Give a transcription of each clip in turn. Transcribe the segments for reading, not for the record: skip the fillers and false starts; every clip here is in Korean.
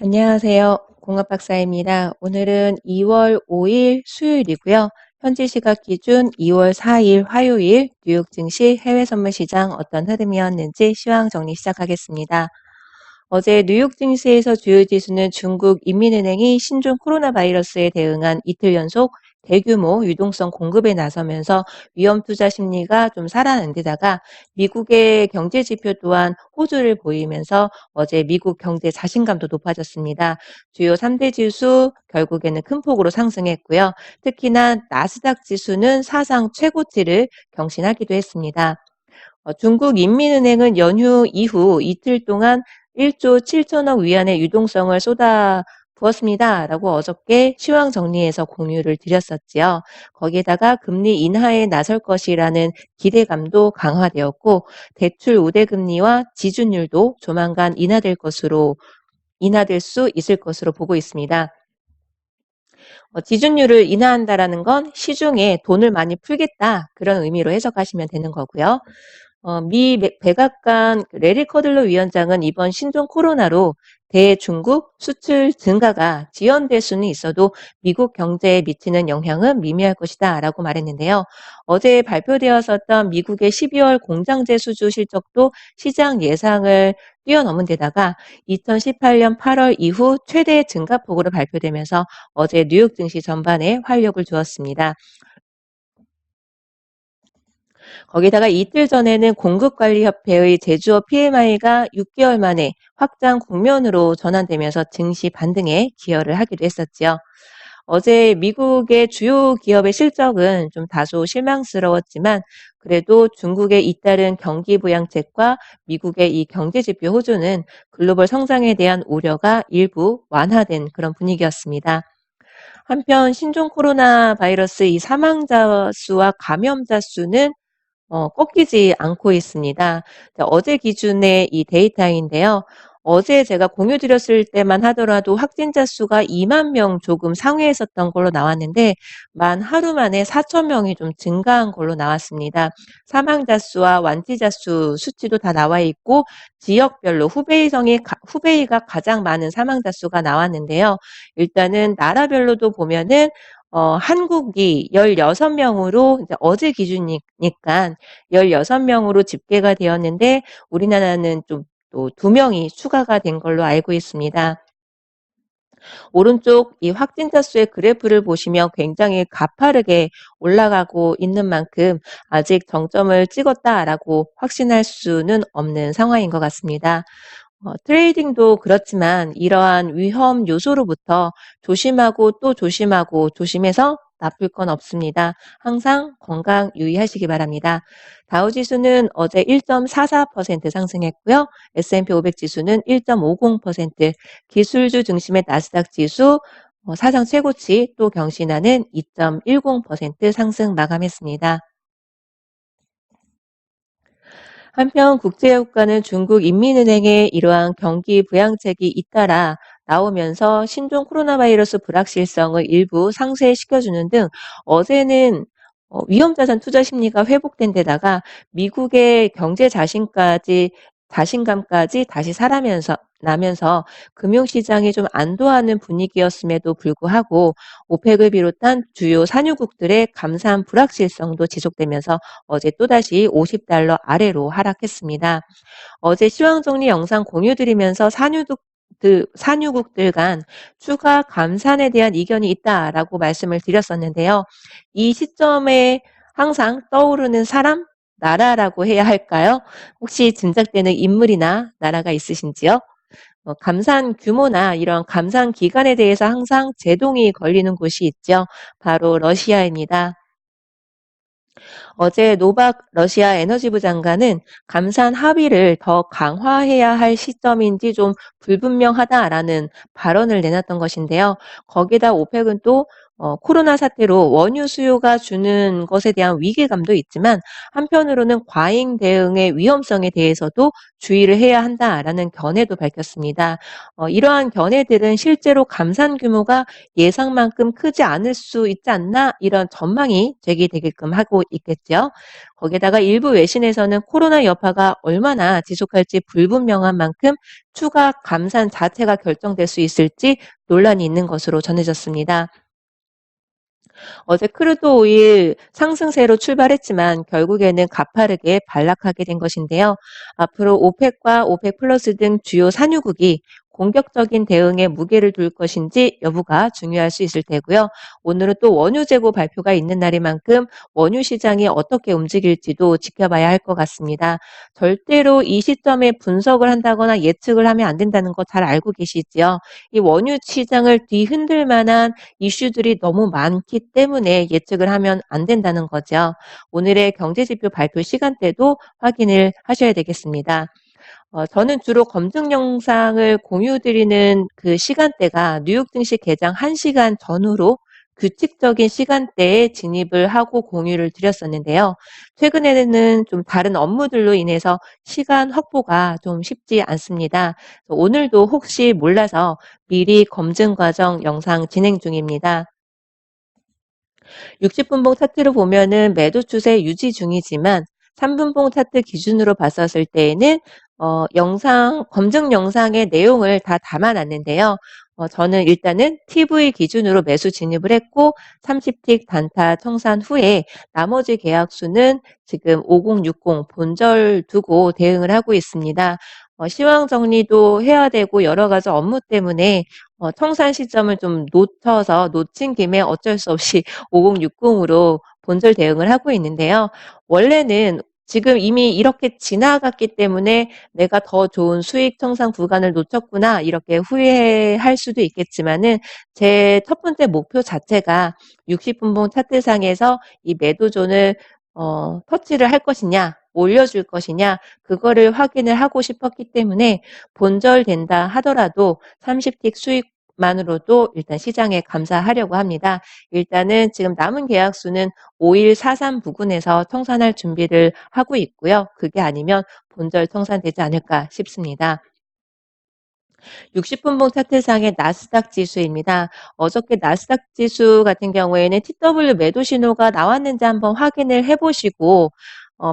안녕하세요. 공업박사입니다. 오늘은 2월 5일 수요일이고요. 현지 시각 기준 2월 4일 화요일 뉴욕 증시 해외 선물 시장 어떤 흐름이었는지 시황 정리 시작하겠습니다. 어제 뉴욕 증시에서 주요 지수는 중국 인민은행이 신종 코로나 바이러스에 대응한 이틀 연속 대규모 유동성 공급에 나서면서 위험 투자 심리가 좀 살아난 데다가 미국의 경제 지표 또한 호조를 보이면서 어제 미국 경제 자신감도 높아졌습니다. 주요 3대 지수 결국에는 큰 폭으로 상승했고요. 특히나 나스닥 지수는 사상 최고치를 경신하기도 했습니다. 중국 인민은행은 연휴 이후 이틀 동안 1조 7천억 위안의 유동성을 쏟아 부었습니다라고 어저께 시황 정리에서 공유를 드렸었지요. 거기에다가 금리 인하에 나설 것이라는 기대감도 강화되었고 대출 우대금리와 지준율도 조만간 인하될 수 있을 것으로 보고 있습니다. 지준율을 인하한다라는 건 시중에 돈을 많이 풀겠다 그런 의미로 해석하시면 되는 거고요. 미 백악관 레리 커들러 위원장은 이번 신종 코로나로 대중국 수출 증가가 지연될 수는 있어도 미국 경제에 미치는 영향은 미미할 것이다 라고 말했는데요. 어제 발표되었었던 미국의 12월 공장제 수주 실적도 시장 예상을 뛰어넘은 데다가 2018년 8월 이후 최대 증가폭으로 발표되면서 어제 뉴욕 증시 전반에 활력을 주었습니다. 거기다가 이틀 전에는 공급관리협회의 제조업 PMI가 6개월 만에 확장 국면으로 전환되면서 증시 반등에 기여를 하기도 했었죠. 어제 미국의 주요 기업의 실적은 좀 다소 실망스러웠지만 그래도 중국의 잇따른 경기 부양책과 미국의 이 경제 지표 호조는 글로벌 성장에 대한 우려가 일부 완화된 그런 분위기였습니다. 한편 신종 코로나 바이러스 이 사망자 수와 감염자 수는 꺾이지 않고 있습니다. 자, 어제 기준의 이 데이터인데요. 어제 제가 공유 드렸을 때만 하더라도 확진자 수가 2만 명 조금 상회했었던 걸로 나왔는데 만 하루 만에 4천 명이 좀 증가한 걸로 나왔습니다. 사망자 수와 완치자 수 수치도 다 나와 있고 지역별로 후베이가 가장 많은 사망자 수가 나왔는데요. 일단은 나라별로도 보면은 한국이 16명으로 이제 어제 기준이니까 16명으로 집계가 되었는데 우리나라는 좀 또 2명이 추가가 된 걸로 알고 있습니다. 오른쪽 이 확진자 수의 그래프를 보시면 굉장히 가파르게 올라가고 있는 만큼 아직 정점을 찍었다라고 확신할 수는 없는 상황인 것 같습니다. 트레이딩도 그렇지만 이러한 위험 요소로부터 조심하고 또 조심하고 조심해서 나쁠 건 없습니다. 항상 건강 유의하시기 바랍니다. 다우지수는 어제 1.44% 상승했고요. S&P 500 지수는 1.50%, 기술주 중심의 나스닥 지수 사상 최고치 또 경신하는 2.10% 상승 마감했습니다. 한편 국제유가는 중국 인민은행의 이러한 경기 부양책이 잇따라 나오면서 신종 코로나 바이러스 불확실성을 일부 상쇄시켜주는 등 어제는 위험자산 투자 심리가 회복된 데다가 미국의 경제 자신감까지 다시 나면서 금융시장이 좀 안도하는 분위기였음에도 불구하고 오펙을 비롯한 주요 산유국들의 감산 불확실성도 지속되면서 어제 또다시 50달러 아래로 하락했습니다. 어제 시황정리 영상 공유드리면서 산유국들 간 추가 감산에 대한 이견이 있다라고 말씀을 드렸었는데요. 이 시점에 항상 떠오르는 사람, 나라라고 해야 할까요? 혹시 짐작되는 인물이나 나라가 있으신지요? 감산 규모나 이런 감산 기간에 대해서 항상 제동이 걸리는 곳이 있죠. 바로 러시아입니다. 어제 노박 러시아 에너지부 장관은 감산 합의를 더 강화해야 할 시점인지 좀 불분명하다라는 발언을 내놨던 것인데요. 거기다 오펙은 또 코로나 사태로 원유 수요가 주는 것에 대한 위기감도 있지만 한편으로는 과잉 대응의 위험성에 대해서도 주의를 해야 한다라는 견해도 밝혔습니다. 이러한 견해들은 실제로 감산 규모가 예상만큼 크지 않을 수 있지 않나 이런 전망이 제기되게끔 하고 있겠죠. 거기에다가 일부 외신에서는 코로나 여파가 얼마나 지속할지 불분명한 만큼 추가 감산 자체가 결정될 수 있을지 논란이 있는 것으로 전해졌습니다. 어제 크루드 오일 상승세로 출발했지만 결국에는 가파르게 반락하게 된 것인데요. 앞으로 오펙과 오펙 플러스 등 주요 산유국이 공격적인 대응에 무게를 둘 것인지 여부가 중요할 수 있을 테고요. 오늘은 또 원유 재고 발표가 있는 날인 만큼 원유 시장이 어떻게 움직일지도 지켜봐야 할 것 같습니다. 절대로 이 시점에 분석을 한다거나 예측을 하면 안 된다는 거 잘 알고 계시지요. 이 원유 시장을 뒤흔들 만한 이슈들이 너무 많기 때문에 예측을 하면 안 된다는 거죠. 오늘의 경제지표 발표 시간대도 확인을 하셔야 되겠습니다. 저는 주로 검증 영상을 공유 드리는 그 시간대가 뉴욕 증시 개장 1시간 전후로 규칙적인 시간대에 진입을 하고 공유를 드렸었는데요. 최근에는 좀 다른 업무들로 인해서 시간 확보가 좀 쉽지 않습니다. 오늘도 혹시 몰라서 미리 검증 과정 영상 진행 중입니다. 60분봉 차트로 보면은 매도 추세 유지 중이지만 3분봉 차트 기준으로 봤었을 때에는 검증 영상의 내용을 다 담아놨는데요. 저는 일단은 TV 기준으로 매수 진입을 했고 30틱 단타 청산 후에 나머지 계약수는 지금 5060 본절 두고 대응을 하고 있습니다. 시황 정리도 해야 되고 여러 가지 업무 때문에 청산 시점을 좀 놓친 김에 어쩔 수 없이 5060으로 본절 대응을 하고 있는데요. 원래는 지금 이미 이렇게 지나갔기 때문에 '내가 더 좋은 수익 청산 구간을 놓쳤구나.' 이렇게 후회할 수도 있겠지만은 제 첫 번째 목표 자체가 60분봉 차트상에서 이 매도존을 터치를 할 것이냐, 올려줄 것이냐 그거를 확인을 하고 싶었기 때문에 본절된다 하더라도 30틱 수익만으로도 일단 시장에 감사하려고 합니다. 일단은 지금 남은 계약수는 5143 부근에서 청산할 준비를 하고 있고요. 그게 아니면 본절 청산되지 않을까 싶습니다. 60분봉 차트상의 나스닥 지수입니다. 어저께 나스닥 지수 같은 경우에는 TW 매도 신호가 나왔는지 한번 확인을 해보시고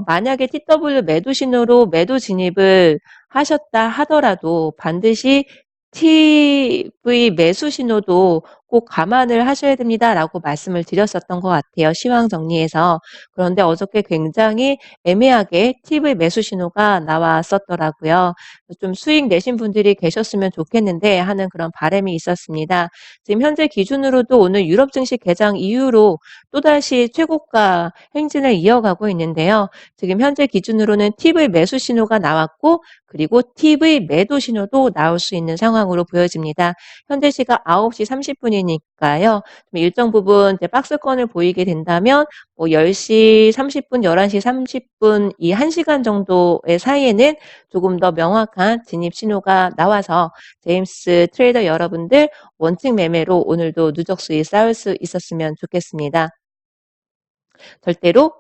만약에 TW 매도 신호로 매도 진입을 하셨다 하더라도 반드시 TV 매수 신호도 꼭 감안을 하셔야 됩니다라고 말씀을 드렸었던 것 같아요. 시황 정리에서. 그런데 어저께 굉장히 애매하게 TV 매수 신호가 나왔었더라고요. 좀 수익 내신 분들이 계셨으면 좋겠는데 하는 그런 바람이 있었습니다. 지금 현재 기준으로도 오늘 유럽 증시 개장 이후로 또다시 최고가 행진을 이어가고 있는데요. 지금 현재 기준으로는 TV 매수 신호가 나왔고 그리고 TV 매도 신호도 나올 수 있는 상황으로 보여집니다. 현재 시각 9시 30분이니까요. 일정 부분 이제 박스권을 보이게 된다면 뭐 10시 30분, 11시 30분 이 1시간 정도의 사이에는 조금 더 명확한 진입 신호가 나와서 제임스 트레이더 여러분들 원칙 매매로 오늘도 누적 수익 쌓을 수 있었으면 좋겠습니다. 절대로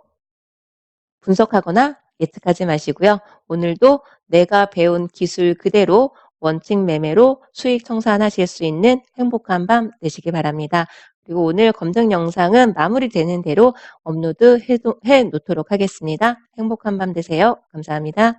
분석하거나 예측하지 마시고요. 오늘도 내가 배운 기술 그대로 원칙 매매로 수익 청산하실 수 있는 행복한 밤 되시기 바랍니다. 그리고 오늘 검증 영상은 마무리되는 대로 업로드 해 놓도록 하겠습니다. 행복한 밤 되세요. 감사합니다.